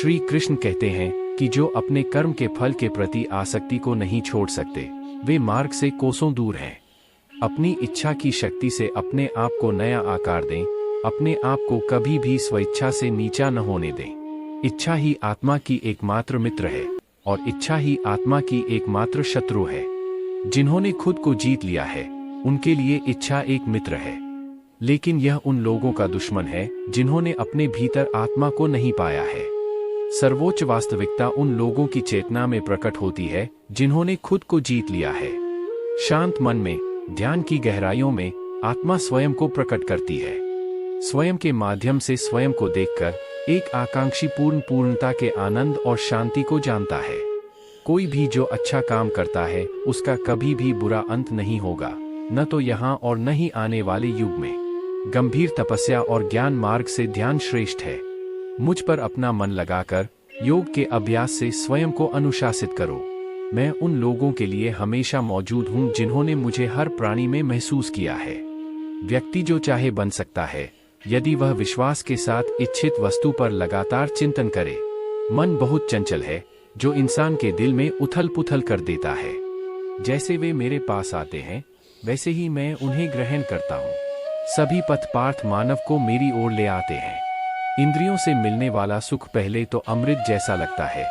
श्री कृष्ण कहते हैं कि जो अपने कर्म के फल के प्रति आसक्ति को नहीं छोड़ सकते, वे मार्ग से कोसों दूर हैं। अपनी इच्छा की शक्ति से अपने आप को नया आकार दें, अपने आप को कभी भी स्वेच्छा से नीचा न होने दें। इच्छा ही आत्मा की एकमात्र मित्र है और इच्छा ही आत्मा की एकमात्र शत्रु है। जिन्होंने खुद को जीत लिया है, उनके लिए इच्छा एक मित्र है, लेकिन यह उन लोगों का दुश्मन है जिन्होंने अपने भीतर आत्मा को नहीं पाया है। सर्वोच्च वास्तविकता उन लोगों की चेतना में प्रकट होती है जिन्होंने खुद को जीत लिया है। शांत मन में, ध्यान की गहराइयों में आत्मा स्वयं को प्रकट करती है। स्वयं के माध्यम से स्वयं को देखकर एक आकांक्षी पूर्णता के आनंद और शांति को जानता है। कोई भी जो अच्छा काम करता है, उसका कभी भी बुरा अंत नहीं होगा, न तो यहाँ और न ही आने वाले युग में। गंभीर तपस्या और ज्ञान मार्ग से ध्यान श्रेष्ठ है। मुझ पर अपना मन लगाकर योग के अभ्यास से स्वयं को अनुशासित करो। मैं उन लोगों के लिए हमेशा मौजूद हूँ जिन्होंने मुझे हर प्राणी में महसूस किया है। व्यक्ति जो चाहे बन सकता है, यदि वह विश्वास के साथ इच्छित वस्तु पर लगातार चिंतन करे। मन बहुत चंचल है, जो इंसान के दिल में उथल पुथल कर देता है। जैसे वे मेरे पास आते हैं, वैसे ही मैं उन्हें ग्रहण करता हूँ। सभी पथपार्थ मानव को मेरी ओर ले आते हैं। इंद्रियों से मिलने वाला सुख पहले तो अमृत जैसा लगता है,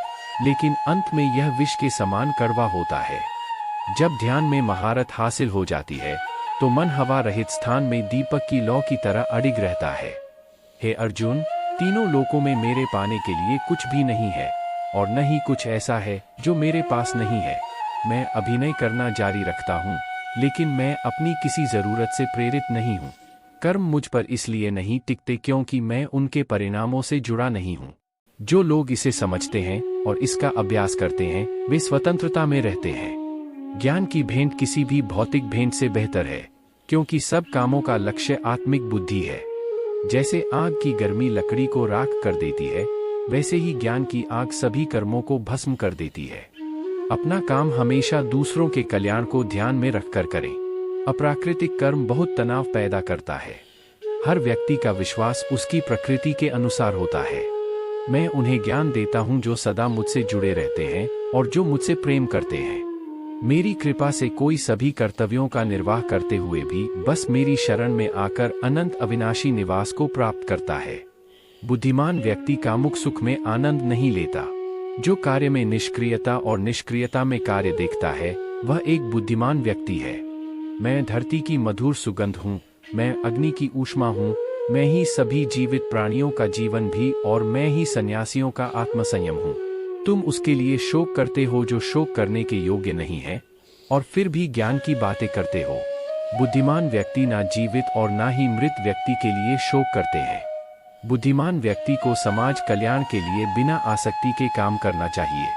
लेकिन अंत में यह विष के समान कड़वा होता है। जब ध्यान में महारत हासिल हो जाती है, तो मन हवा रहित स्थान में दीपक की लौ की तरह अडिग रहता है। हे अर्जुन, तीनों लोकों में मेरे पाने के लिए कुछ भी नहीं है, और न ही कुछ ऐसा है जो मेरे पास नहीं है। मैं अभिनय करना जारी रखता हूँ, लेकिन मैं अपनी किसी जरूरत से प्रेरित नहीं हूँ। कर्म मुझ पर इसलिए नहीं टिकते क्योंकि मैं उनके परिणामों से जुड़ा नहीं हूँ। जो लोग इसे समझते हैं और इसका अभ्यास करते हैं, वे स्वतंत्रता में रहते हैं। ज्ञान की भेंट किसी भी भौतिक भेंट से बेहतर है, क्योंकि सब कामों का लक्ष्य आत्मिक बुद्धि है। जैसे आग की गर्मी लकड़ी को राख कर देती है, वैसे ही ज्ञान की आग सभी कर्मों को भस्म कर देती है। अपना काम हमेशा दूसरों के कल्याण को ध्यान में रखकर करें। अप्राकृतिक कर्म बहुत तनाव पैदा करता है। हर व्यक्ति का विश्वास उसकी प्रकृति के अनुसार होता है। मैं उन्हें ज्ञान देता हूँ जो सदा मुझसे जुड़े रहते हैं और जो मुझसे प्रेम करते हैं। मेरी कृपा से कोई सभी कर्तव्यों का निर्वाह करते हुए भी बस मेरी शरण में आकर अनंत अविनाशी निवास को प्राप्त करता है। बुद्धिमान व्यक्ति कामुक सुख में आनंद नहीं लेता। जो कार्य में निष्क्रियता और निष्क्रियता में कार्य देखता है, वह एक बुद्धिमान व्यक्ति है। मैं धरती की मधुर सुगंध हूँ, मैं अग्नि की ऊष्मा हूँ, मैं ही सभी जीवित प्राणियों का जीवन भी और मैं ही सन्यासियों का आत्मसंयम हूँ। तुम उसके लिए शोक करते हो जो शोक करने के योग्य नहीं है, और फिर भी ज्ञान की बातें करते हो। बुद्धिमान व्यक्ति ना जीवित और ना ही मृत व्यक्ति के लिए शोक करते हैं। बुद्धिमान व्यक्ति को समाज कल्याण के लिए बिना आसक्ति के काम करना चाहिए।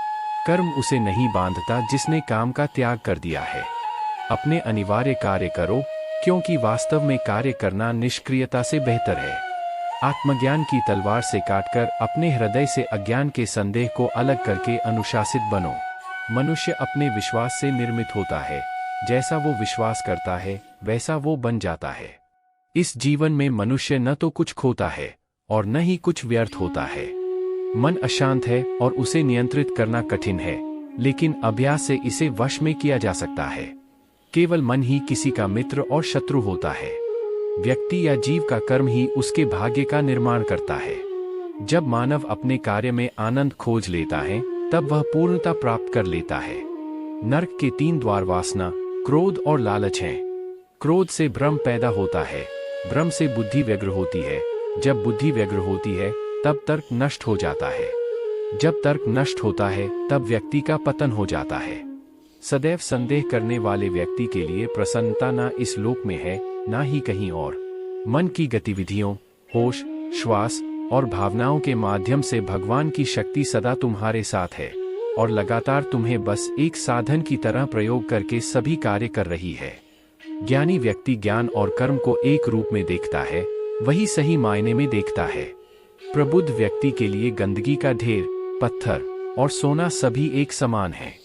कर्म उसे नहीं बांधता जिसने काम का त्याग कर दिया है। अपने अनिवार्य कार्य करो, क्योंकि वास्तव में कार्य करना निष्क्रियता से बेहतर है। आत्मज्ञान की तलवार से काटकर अपने हृदय से अज्ञान के संदेह को अलग करके अनुशासित बनो। मनुष्य अपने विश्वास से निर्मित होता है। जैसा वो विश्वास करता है, वैसा वो बन जाता है। इस जीवन में मनुष्य न तो कुछ खोता है और न ही कुछ व्यर्थ होता है। मन अशांत है और उसे नियंत्रित करना कठिन है, लेकिन अभ्यास से इसे वश में किया जा सकता है। केवल मन ही किसी का मित्र और शत्रु होता है। व्यक्ति या जीव का कर्म ही उसके भाग्य का निर्माण करता है। जब मानव अपने कार्य में आनंद खोज लेता है, तब वह पूर्णता प्राप्त कर लेता है। नरक के 3 द्वार वासना, क्रोध और लालच हैं। क्रोध से भ्रम पैदा होता है, भ्रम से बुद्धि व्यग्र होती है। जब बुद्धि व्यग्र होती है, तब तर्क नष्ट हो जाता है। जब तर्क नष्ट होता है, तब व्यक्ति का पतन हो जाता है। सदैव संदेह करने वाले व्यक्ति के लिए प्रसन्नता ना इस लोक में है, ना ही कहीं और। मन की गतिविधियों, होश, श्वास और भावनाओं के माध्यम से भगवान की शक्ति सदा तुम्हारे साथ है और लगातार तुम्हें बस एक साधन की तरह प्रयोग करके सभी कार्य कर रही है। ज्ञानी व्यक्ति ज्ञान और कर्म को एक रूप में देखता है, वही सही मायने में देखता है। प्रबुद्ध व्यक्ति के लिए गंदगी का ढेर, पत्थर और सोना सभी एक समान है।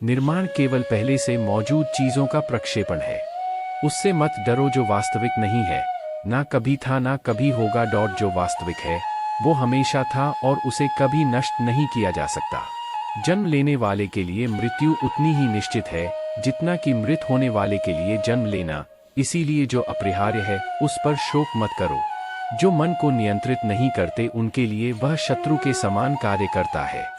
निर्माण केवल पहले से मौजूद चीजों का प्रक्षेपण है। उससे मत डरो जो वास्तविक नहीं है, ना कभी था ना कभी होगा। जो वास्तविक है वो हमेशा था और उसे कभी नष्ट नहीं किया जा सकता। जन्म लेने वाले के लिए मृत्यु उतनी ही निश्चित है जितना कि मृत होने वाले के लिए जन्म लेना, इसीलिए जो अपरिहार्य है उस पर शोक मत करो। जो मन को नियंत्रित नहीं करते उनके लिए वह शत्रु के समान कार्य करता है।